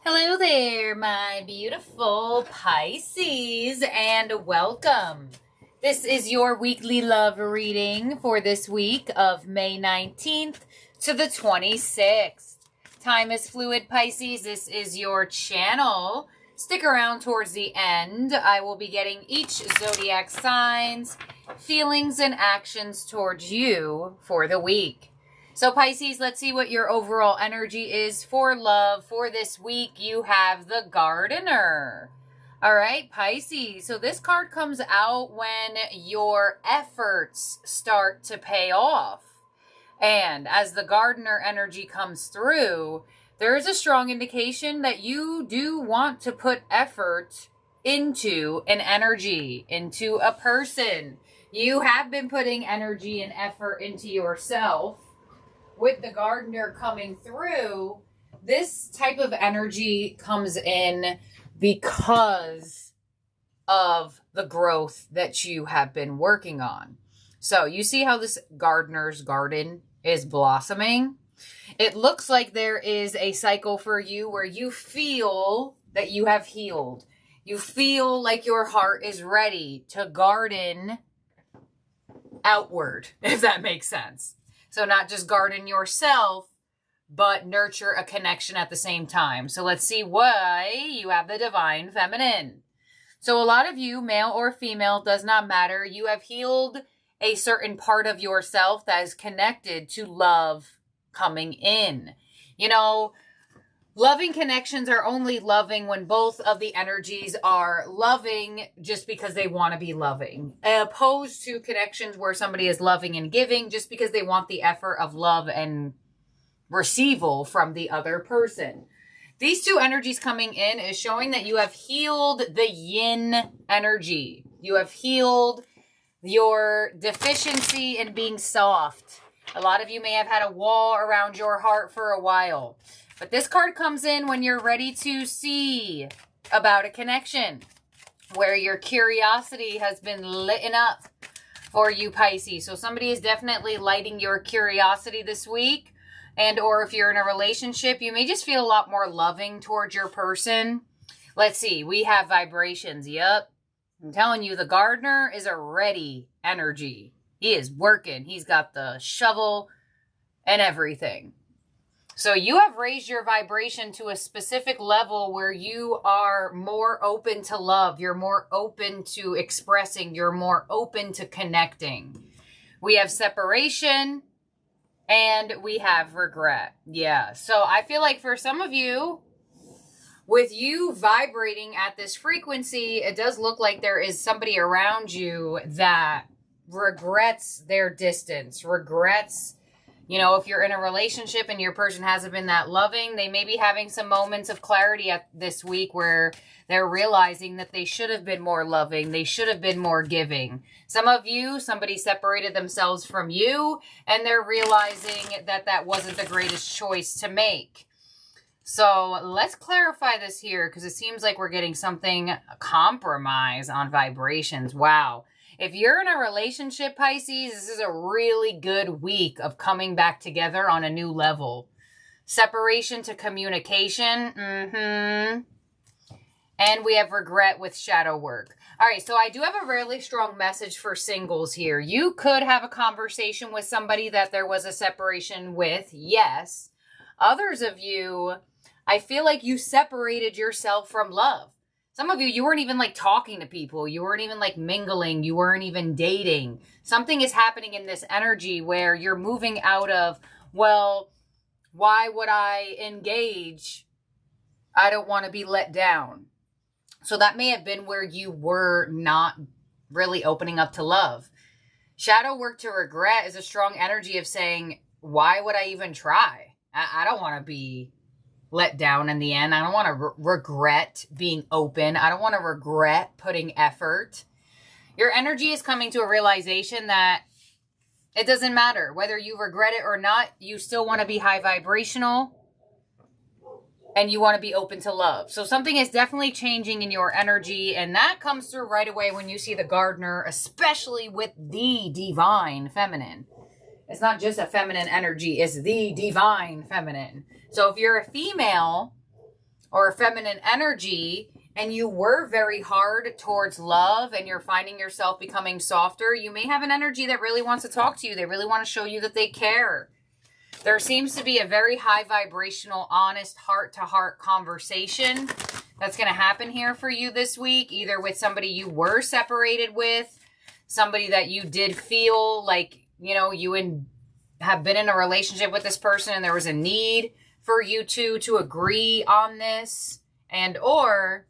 Hello there, my beautiful Pisces, and welcome. This is your weekly love reading for this week of May 19th to the 26th. Time is fluid, Pisces. This is your channel. Stick around towards the end. I will be getting each zodiac sign's feelings and actions towards you for the week. So Pisces, let's see what your overall energy is for love for this week. You have the Gardener. All right, Pisces. So this card comes out when your efforts start to pay off. And as the Gardener energy comes through, there is a strong indication that you do want to put effort into an energy, into a person. You have been putting energy and effort into yourself. With the Gardener coming through, this type of energy comes in because of the growth that you have been working on. So you see how this Gardener's garden is blossoming? It looks like there is a cycle for you where you feel that you have healed. You feel like your heart is ready to garden outward, if that makes sense. So not just garden yourself, but nurture a connection at the same time. So let's see why you have the Divine Feminine. So a lot of you, male or female, does not matter. You have healed a certain part of yourself that is connected to love coming in. You know, loving connections are only loving when both of the energies are loving just because they want to be loving, opposed to connections where somebody is loving and giving just because they want the effort of love and receival from the other person. These two energies coming in is showing that you have healed the yin energy. You have healed your deficiency in being soft. A lot of you may have had a wall around your heart for a while. But this card comes in when you're ready to see about a connection, where your curiosity has been lit up for you, Pisces. So somebody is definitely lighting your curiosity this week. And or if you're in a relationship, you may just feel a lot more loving towards your person. Let's see. We have vibrations. Yep. I'm telling you, the Gardener is a ready energy. He is working. He's got the shovel and everything. So you have raised your vibration to a specific level where you are more open to love. You're more open to expressing. You're more open to connecting. We have separation and we have regret. Yeah. So I feel like for some of you, with you vibrating at this frequency, it does look like there is somebody around you that regrets their distance, regrets. You know, if you're in a relationship and your person hasn't been that loving, they may be having some moments of clarity at this week where they're realizing that they should have been more loving. They should have been more giving. Some of you, somebody separated themselves from you and they're realizing that that wasn't the greatest choice to make. So let's clarify this here because it seems like we're getting something compromise on vibrations. Wow. If you're in a relationship, Pisces, this is a really good week of coming back together on a new level. Separation to communication. And we have regret with shadow work. All right, so I do have a really strong message for singles here. You could have a conversation with somebody that there was a separation with. Yes. Others of you, I feel like you separated yourself from love. Some of you, you weren't even like talking to people. You weren't even like mingling. You weren't even dating. Something is happening in this energy where you're moving out of, well, why would I engage? I don't want to be let down. So that may have been where you were not really opening up to love. Shadow work to regret is a strong energy of saying, why would I even try? I don't want to be let down in the end. I don't want to regret being open. I don't want to regret putting effort. Your energy is coming to a realization that it doesn't matter whether you regret it or not. You still want to be high vibrational and you want to be open to love. So something is definitely changing in your energy, and that comes through right away when you see the Gardener, especially with the Divine Feminine. It's not just a feminine energy, it's the Divine Feminine. So if you're a female or feminine energy, and you were very hard towards love and you're finding yourself becoming softer, you may have an energy that really wants to talk to you. They really want to show you that they care. There seems to be a very high vibrational, honest, heart-to-heart conversation that's going to happen here for you this week, either with somebody you were separated with, somebody that you did feel like, you know, have been in a relationship with this person and there was a need for you two to agree on this, and or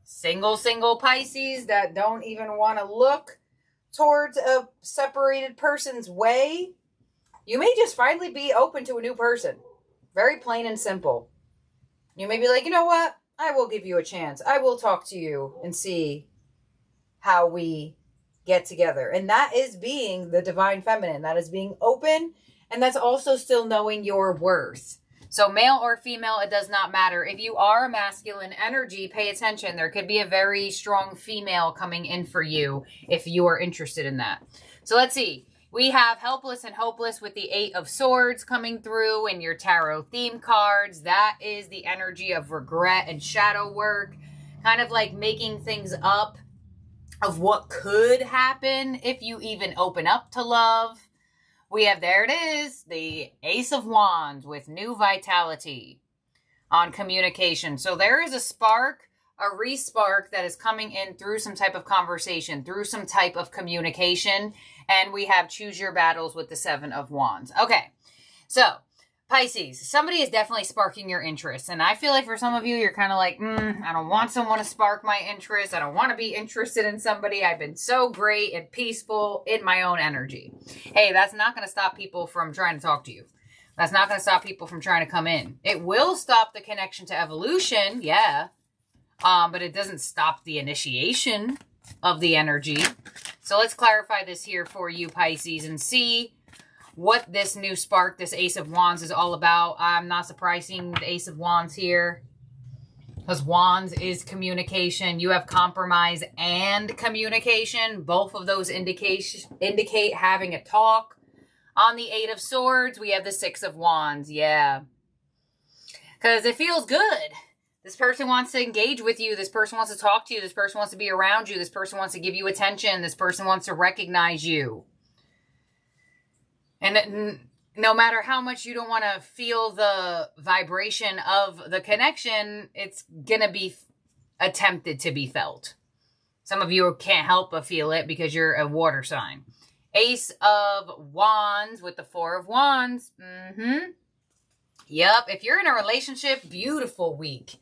single Pisces that don't even want to look towards a separated person's way. You may just finally be open to a new person. Very plain and simple. You may be like, you know what? I will give you a chance. I will talk to you and see how we get together. And that is being the divine feminine. That is being open. And that's also still knowing your worth. So male or female, it does not matter. If you are a masculine energy, pay attention. There could be a very strong female coming in for you if you are interested in that. So let's see. We have helpless and hopeless with the 8 of Swords coming through in your tarot theme cards. That is the energy of regret and shadow work. Kind of like making things up of what could happen if you even open up to love. We have, there it is, the Ace of Wands with new vitality on communication. So there is a spark, a re-spark that is coming in through some type of conversation, through some type of communication. And we have choose your battles with the 7 of Wands. Okay, so Pisces, somebody is definitely sparking your interest. And I feel like for some of you, you're kind of like, I don't want someone to spark my interest. I don't want to be interested in somebody. I've been so great and peaceful in my own energy. Hey, that's not going to stop people from trying to talk to you. That's not going to stop people from trying to come in. It will stop the connection to evolution, yeah. But it doesn't stop the initiation of the energy. So let's clarify this here for you, Pisces, and see what this new spark, this Ace of Wands, is all about. I'm not surprising the Ace of Wands here, because Wands is communication. You have compromise and communication. Both of those indicate having a talk. On the 8 of Swords, we have the 6 of Wands. Yeah. Because it feels good. This person wants to engage with you. This person wants to talk to you. This person wants to be around you. This person wants to give you attention. This person wants to recognize you. And no matter how much you don't want to feel the vibration of the connection, it's going to be attempted to be felt. Some of you can't help but feel it because you're a water sign. Ace of Wands with the 4 of Wands. Yep. If you're in a relationship, beautiful week.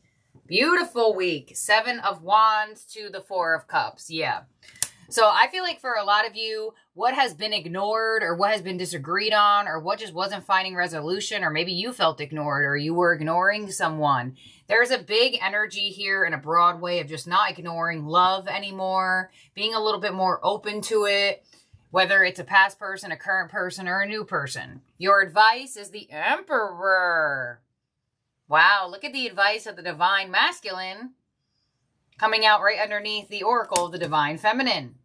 Beautiful week. 7 of Wands to the 4 of Cups. Yeah. So I feel like for a lot of you, what has been ignored or what has been disagreed on or what just wasn't finding resolution, or maybe you felt ignored or you were ignoring someone. There's a big energy here in a broad way of just not ignoring love anymore, being a little bit more open to it, whether it's a past person, a current person, or a new person. Your advice is the Emperor. Wow, look at the advice of the Divine Masculine coming out right underneath the Oracle of the Divine Feminine.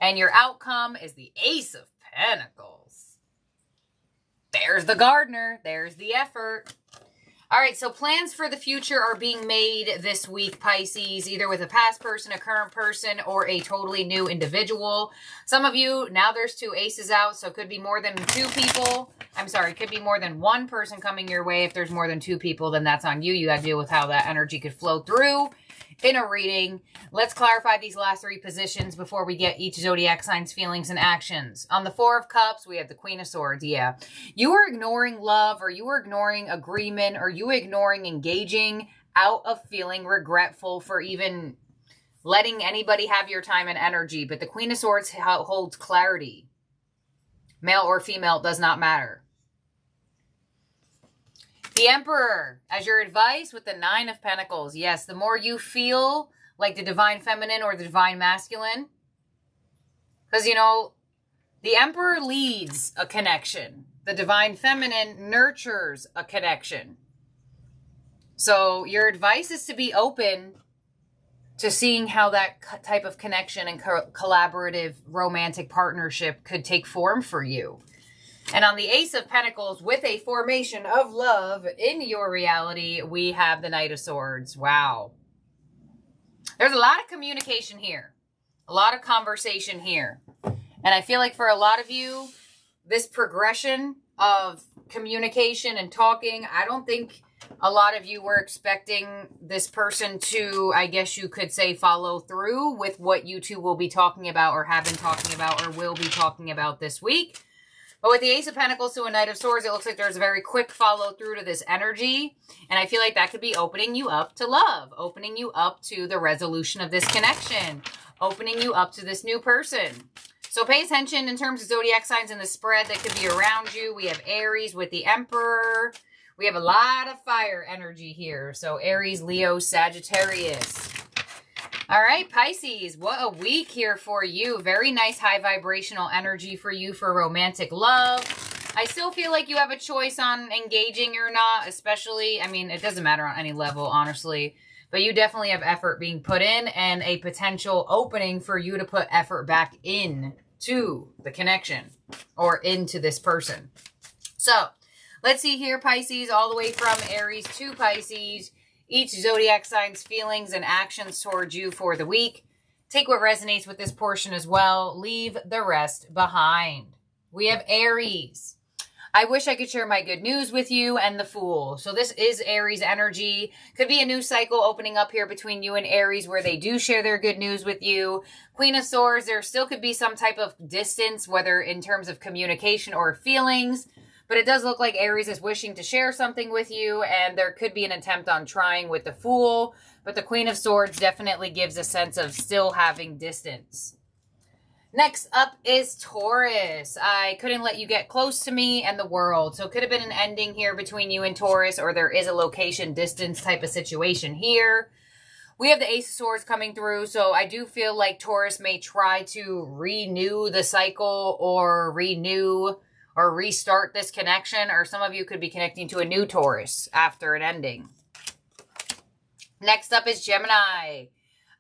And your outcome is the Ace of Pentacles. There's the gardener. There's the effort. All right, so plans for the future are being made this week, Pisces, either with a past person, a current person, or a totally new individual. Some of you, now there's 2 aces out, so it could be more than 2 people. I'm sorry, it could be more than 1 person coming your way. If there's more than 2 people, then that's on you. You got to deal with how that energy could flow through in a reading. Let's clarify these last 3 positions before we get each zodiac sign's feelings and actions. On the 4 of Cups, we have the Queen of Swords. Yeah. You are ignoring love, or you are ignoring agreement, or you are ignoring engaging out of feeling regretful for even letting anybody have your time and energy. But the Queen of Swords holds clarity. Male or female, does not matter. The Emperor, as your advice with the 9 of Pentacles. Yes, the more you feel like the Divine Feminine or the Divine Masculine. Because, you know, the Emperor leads a connection. The Divine Feminine nurtures a connection. So your advice is to be open to seeing how that type of connection and collaborative romantic partnership could take form for you. And on the Ace of Pentacles, with a formation of love in your reality, we have the Knight of Swords. Wow. There's a lot of communication here. A lot of conversation here. And I feel like for a lot of you, this progression of communication and talking, I don't think a lot of you were expecting this person to, I guess you could say, follow through with what you two will be talking about or have been talking about or will be talking about this week. But with the Ace of Pentacles to a Knight of Swords, it looks like there's a very quick follow through to this energy. And I feel like that could be opening you up to love, opening you up to the resolution of this connection, opening you up to this new person. So pay attention in terms of zodiac signs in the spread that could be around you. We have Aries with the Emperor. We have a lot of fire energy here. So Aries, Leo, Sagittarius. All right, Pisces, what a week here for you. Very nice high vibrational energy for you for romantic love. I still feel like you have a choice on engaging or not, especially, I mean, it doesn't matter on any level, honestly. But you definitely have effort being put in and a potential opening for you to put effort back in to the connection or into this person. So let's see here, Pisces, all the way from Aries to Pisces. Each zodiac sign's feelings and actions towards you for the week. Take what resonates with this portion as well. Leave the rest behind. We have Aries. I wish I could share my good news with you, and the Fool. So this is Aries energy. Could be a new cycle opening up here between you and Aries where they do share their good news with you. Queen of Swords, there still could be some type of distance, whether in terms of communication or feelings. But it does look like Aries is wishing to share something with you, and there could be an attempt on trying with the Fool. But the Queen of Swords definitely gives a sense of still having distance. Next up is Taurus. I couldn't let you get close to me and the world. So it could have been an ending here between you and Taurus, or there is a location distance type of situation here. We have the Ace of Swords coming through, so I do feel like Taurus may try to renew the cycle or renew or restart this connection, or some of you could be connecting to a new Taurus after an ending. Next up is Gemini.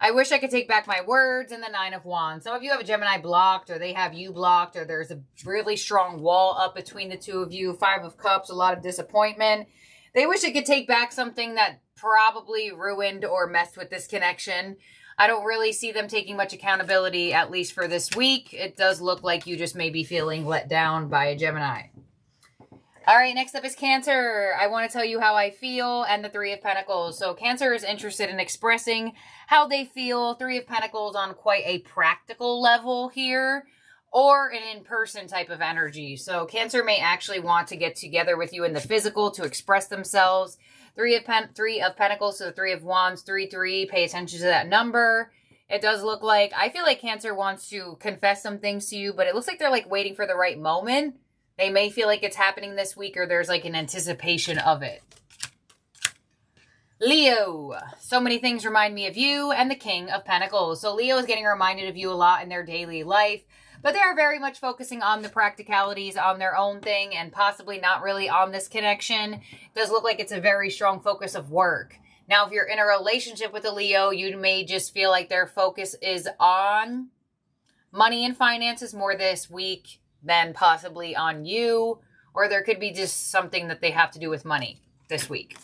I wish I could take back my words and the Nine of Wands. Some of you have a Gemini blocked, or they have you blocked, or there's a really strong wall up between the two of you. Five of Cups, a lot of disappointment. They wish they could take back something that probably ruined or messed with this connection. I don't really see them taking much accountability, at least for this week. It does look like you just may be feeling let down by a Gemini. All right, next up is Cancer. I want to tell you how I feel, and the Three of Pentacles. So Cancer is interested in expressing how they feel. Three of Pentacles on quite a practical level here, or an in-person type of energy. So Cancer may actually want to get together with you in the physical to express themselves. Three of Pentacles, so the Three of Wands, 3-3. Pay attention to that number. It does look like, I feel like Cancer wants to confess some things to you, but it looks like they're like waiting for the right moment. They may feel like it's happening this week, or there's like an anticipation of it. Leo. So many things remind me of you and the King of Pentacles. So Leo is getting reminded of you a lot in their daily life, but they are very much focusing on the practicalities, on their own thing, and possibly not really on this connection. It does look like it's a very strong focus of work. Now, if you're in a relationship with a Leo, you may just feel like their focus is on money and finances more this week than possibly on you, or there could be just something that they have to do with money this week.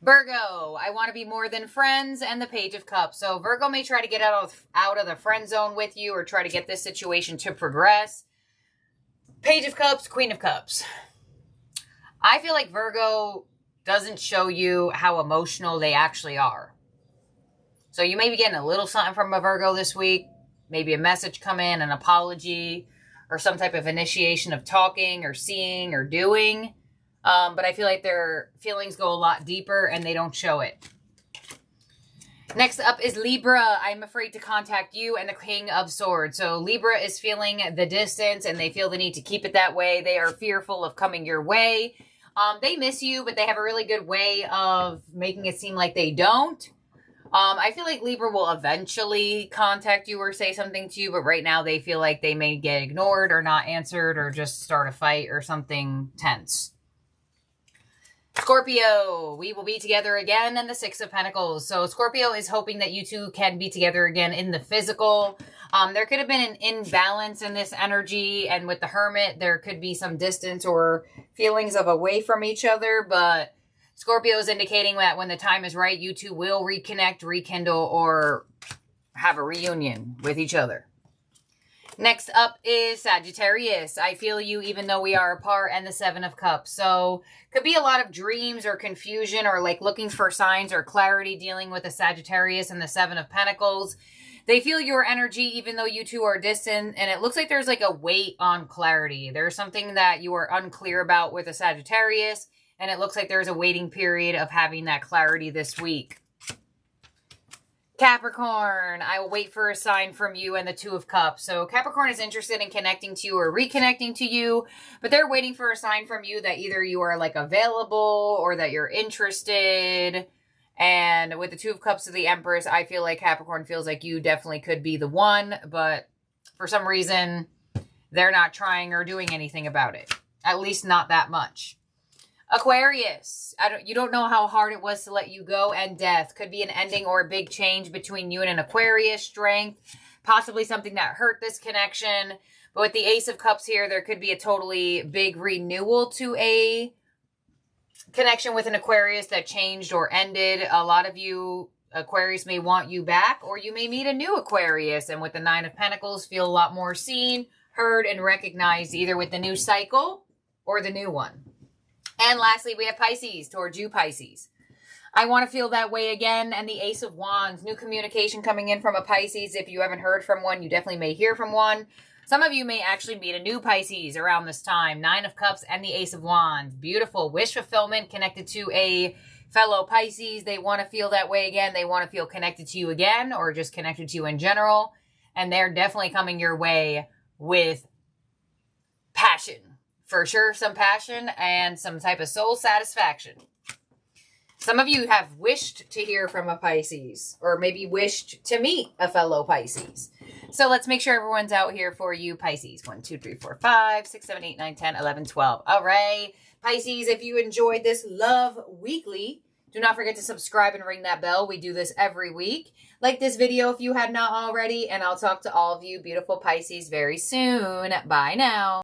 Virgo, I want to be more than friends, and the Page of Cups. So Virgo may try to get out of the friend zone with you, or try to get this situation to progress. Page of Cups, Queen of Cups. I feel like Virgo doesn't show you how emotional they actually are. So you may be getting a little something from a Virgo this week. Maybe a message come in, an apology, or some type of initiation of talking or seeing or doing. But I feel like their feelings go a lot deeper and they don't show it. Next up is Libra. I'm afraid to contact you, and the King of Swords. So Libra is feeling the distance, and they feel the need to keep it that way. They are fearful of coming your way. They miss you, but they have a really good way of making it seem like they don't. I feel like Libra will eventually contact you or say something to you, but right now they feel like they may get ignored or not answered or just start a fight or something tense. Scorpio, we will be together again, and the Six of Pentacles. So Scorpio is hoping that you two can be together again in the physical. There could have been an imbalance in this energy, and with the Hermit, there could be some distance or feelings of away from each other, but Scorpio is indicating that when the time is right, you two will reconnect, rekindle, or have a reunion with each other. Next up is Sagittarius. I feel you even though we are apart, and the Seven of Cups. So could be a lot of dreams or confusion or like looking for signs or clarity dealing with the Sagittarius and the Seven of Pentacles. They feel your energy even though you two are distant, and it looks like there's like a weight on clarity. There's something that you are unclear about with a Sagittarius, and it looks like there's a waiting period of having that clarity this week. Capricorn, I will wait for a sign from you, and the Two of Cups. So Capricorn is interested in connecting to you or reconnecting to you, but they're waiting for a sign from you that either you are like available or that you're interested. And with the Two of Cups of the Empress, I feel like Capricorn feels like you definitely could be the one, but for some reason, they're not trying or doing anything about it. At least not that much. Aquarius, you don't know how hard it was to let you go, and Death. Could be an ending or a big change between you and an Aquarius. Strength, possibly something that hurt this connection. But with the Ace of Cups here, there could be a totally big renewal to a connection with an Aquarius that changed or ended. A lot of you Aquarius may want you back, or you may meet a new Aquarius, and with the Nine of Pentacles, feel a lot more seen, heard, and recognized, either with the new cycle or the new one. And lastly, we have Pisces, towards you, Pisces. I want to feel that way again. And the Ace of Wands, new communication coming in from a Pisces. If you haven't heard from one, you definitely may hear from one. Some of you may actually meet a new Pisces around this time. Nine of Cups and the Ace of Wands. Beautiful wish fulfillment connected to a fellow Pisces. They want to feel that way again. They want to feel connected to you again, or just connected to you in general. And they're definitely coming your way with passion. For sure, some passion and some type of soul satisfaction. Some of you have wished to hear from a Pisces, or maybe wished to meet a fellow Pisces. So let's make sure everyone's out here for you, Pisces. 1, 2, 3, 4, 5, 6, 7, 8, 9, 10, 11, 12. All right, Pisces, if you enjoyed this Love Weekly, do not forget to subscribe and ring that bell. We do this every week. Like this video if you had not already, and I'll talk to all of you beautiful Pisces very soon. Bye now.